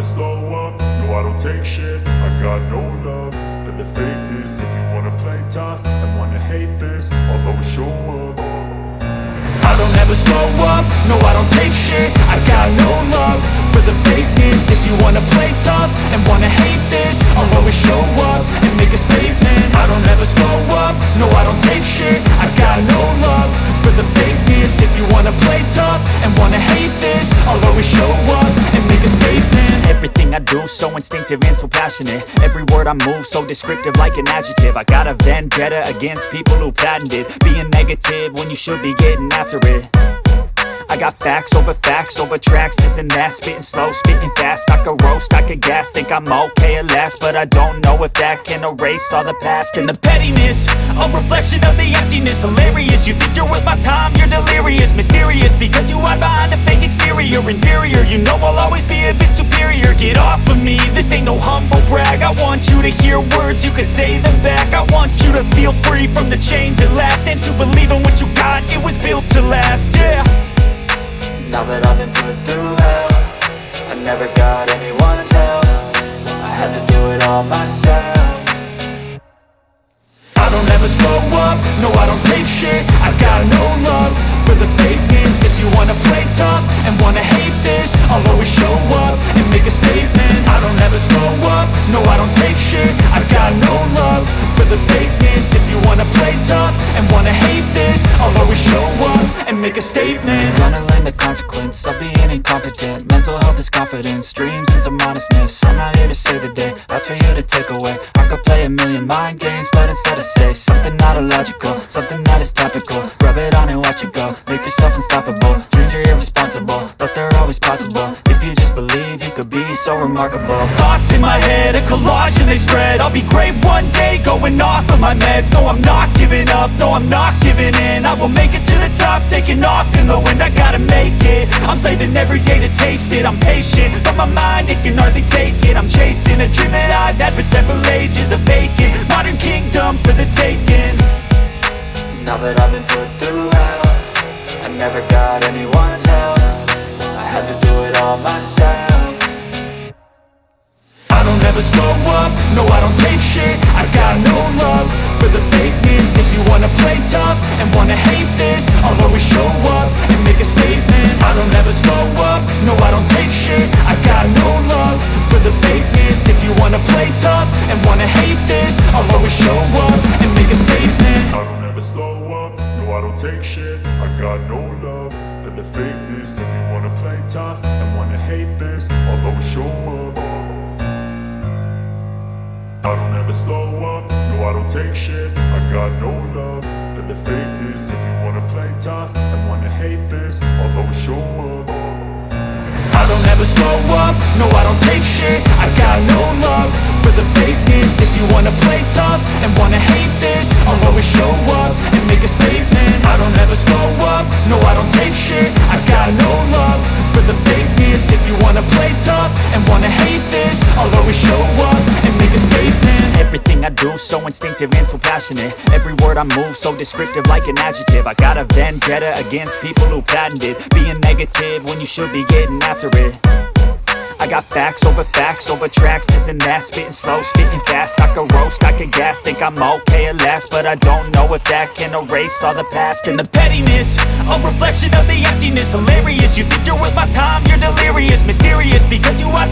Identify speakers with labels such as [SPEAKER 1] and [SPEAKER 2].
[SPEAKER 1] never slow up, no I don't take shit. I got no love for the fakeness. If you wanna play tough and wanna hate this, I'll always show up. I don't ever slow up, no I don't take shit. I got no love for the fakeness. If you wanna play tough and wanna hate this, I'll always show up and make a statement. I don't ever slow up, no I don't take shit. I got no love for the fakeness. If you wanna play tough and wanna hate this, I'll always show up and make a statement.
[SPEAKER 2] Everything I do so instinctive and so passionate. Every word I move so descriptive like an adjective. I got a vendetta against people who patented being negative when you should be getting after it. I got facts over tracks, this and that. Spitting slow, spitting fast. I could roast, I could gas. Think I'm okay at last, but I don't know if that can erase all the past. And the pettiness, a reflection of the emptiness. Hilarious, you think you're worth my time, you're delirious. Mysterious, because you hide behind a fake exterior. Inferior, you know I'll always be a bit superior. Get off of me, this ain't no humble brag. I want you to hear words, you can say them back. I want you to feel free from the chains at last, and to believe in what you got, it was built to last, yeah.
[SPEAKER 3] Now that I've been put through hell, I never got anyone's help. I had to do it all myself.
[SPEAKER 1] I don't ever slow up, no I don't take shit. I got no love for the fakeness. If you wanna play tough and wanna hate this, I'll always show up and make a statement. I don't ever slow up, no I don't take shit. I got no love for the fakeness. If you wanna play tough and wanna hate this, I'll always show up and make a statement.
[SPEAKER 3] Gonna learn the consequence of being incompetent. Mental health is confidence, dreams and some honestness. I'm not here to save the day, that's for you to take away. I could play a million mind games, but instead I say something not illogical, something that is topical. Rub it on and watch it go, make yourself unstoppable. Dreams are irresponsible, but they're always possible. If you just believe, you could be so remarkable.
[SPEAKER 2] Thoughts in my head, a collage and they spread. I'll be great one day, going off of my meds. No, I'm not giving up, no, I'm not giving in. I will make it to the top, taking off in the wind. I gotta make it, I'm saving every day to taste it. I'm patient, but my mind, it can hardly take it. I'm chasing a dream that I've had for several ages. A vacant, modern kingdom for the taking.
[SPEAKER 3] Now that I've been put through hell, I never got anyone's help. I had to do it all myself.
[SPEAKER 1] I don't ever slow up, no I don't take shit. I got no love for the fakeness. If you wanna play tough and wanna hate this, I'll always show up and make a statement. I don't ever slow up, no I don't take shit. I got no love for the fakeness. If you wanna play tough and wanna hate this, I'll always show up and make a statement. I don't ever slow up, no I don't take shit. I got no love for the fakeness. If you wanna play tough and wanna hate this, I'll always show up. I don't ever slow up, no I don't take shit. I got no love for the fakeness. If you wanna play tough and wanna hate this, I'll always show up. I don't ever slow up, no I don't take shit. I got no love for the fakeness. If you wanna play tough and wanna hate this, I'll always show up and make a statement. I don't ever slow up, no I don't take shit. I got no love for the fakeness. If you wanna play tough and wanna hate this, I'll always show up and make a statement.
[SPEAKER 2] Everything I do so instinctive and so passionate. Every word I move so descriptive like an adjective. I got a vendetta against people who patented being negative when you should be getting after it. I got facts over tracks, this and that. Spitting slow, spitting fast. I could roast, I could gas. Think I'm okay at last, but I don't know if that can erase all the past. And the pettiness, a reflection of the emptiness. Hilarious, you think you're worth my time, you're delirious. Mysterious, because you hide